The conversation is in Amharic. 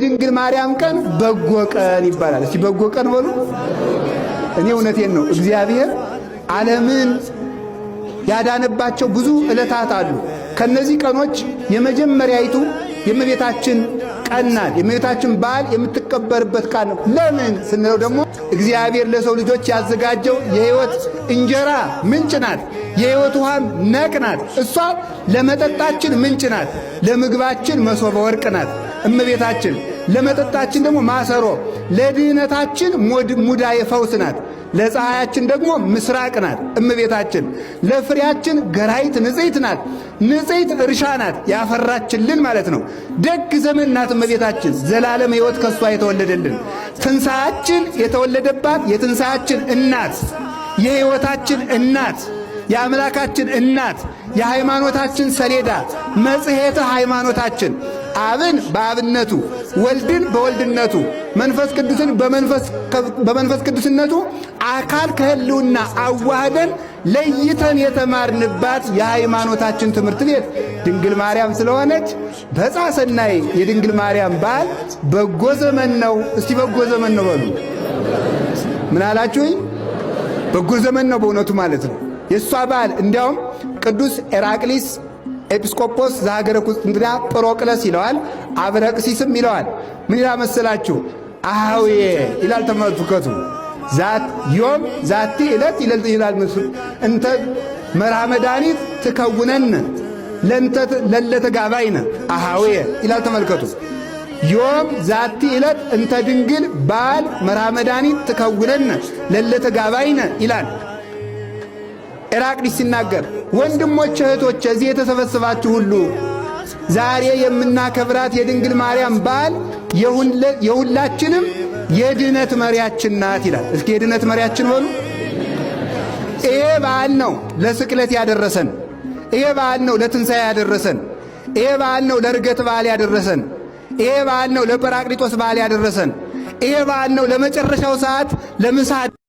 ድንግል ማርያም ቀን በጎ ቀን ይባላል። እስቲ በጎ ቀን በሉ። እኔ እውነቴን ነው። እግዚአብሔር ዓለምን ያዳነባቸው ብዙ ዕለታት አሉ። ከነዚህ ቀኖች የመጀመሪያይቱ የእመቤታችን ቀን ናት። የእመቤታችን በዓል የምትከበርበት ቀን ነው። ለምን ስንለው ደግሞ እግዚአብሔር ለሰው ልጆች ያዘጋጀው የሕይወት እንጀራ ምንጭ ናት። የሕይወት ውሃም ነቅ ናት። እሷ ለመጠጣችን ምንጭ ናት። ለምግባችን መሶበ ወርቅ ናት እመቤታችን። ለመጠጣችን ደግሞ ማሰሮ፣ ለድህነታችን ሙዳየ ፈውስ ናት። ለፀሐያችን ደግሞ ምስራቅ ናት እመቤታችን። ለፍሬያችን ገራይት ንጽሕት ናት። ንጽሕት እርሻ ናት ያፈራችልን ማለት ነው። ደግ ዘመን ናት እመቤታችን። ዘላለም ሕይወት ከሷ የተወለደልን ትንሣኤያችን የተወለደባት የትንሣኤያችን እናት፣ የሕይወታችን እናት፣ የአምላካችን እናት፣ የሃይማኖታችን ሰሌዳ፣ መጽሔተ ሃይማኖታችን፣ አብን በአብነቱ፣ ወልድን በወልድነቱ፣ መንፈስ ቅዱስን በመንፈስ ቅዱስነቱ አካል ከህልውና አዋህደን ለይተን የተማርንባት የሃይማኖታችን ትምህርት ቤት ድንግል ማርያም ስለሆነች በዕፀ ሰናይ የድንግል ማርያም በዓል በጎ ዘመን ነው። እስቲ በጎ ዘመን ነው በሉ። ምን አላችሁኝ? በጎ ዘመን ነው በእውነቱ ማለት ነው የእሷ በዓል። እንዲያውም ቅዱስ ኤራቅሊስ ኤጲስቆጶስ ዘሀገረ ቁስጥንጥንያ ጵሮቅለስ ይለዋል፣ አብረቅሲስም ይለዋል። ምን ይላል መሰላችሁ? አሃውዬ ይላል። ተመልከቱ። ዮም ዛቲ ዕለት ይላል እንተ መርሃ መድኃኒት ትከውነን ለለተ ጋባይነ አሃውዬ ይላል። ተመልከቱ። ዮም ዛቲ ዕለት እንተ ድንግል በዓል መርሃ መድኃኒት ትከውነን ለለተ ጋባይነ ይላል ኤራቅሊስ ሲናገር። ወንድሞች እህቶች፣ እዚህ የተሰበሰባችሁ ሁሉ ዛሬ የምናከብራት የድንግል ማርያም በዓል የሁላችንም የድነት መሪያችን ናት ይላል። እስኪ የድነት መሪያችን በሉ። ይሄ በዓል ነው ለስቅለት ያደረሰን። ይሄ በዓል ነው ለትንሣኤ ያደረሰን። ይሄ በዓል ነው ለዕርገት በዓል ያደረሰን። ይሄ በዓል ነው ለጰራቅሊጦስ በዓል ያደረሰን። ይሄ በዓል ነው ለመጨረሻው ሰዓት ለምሳ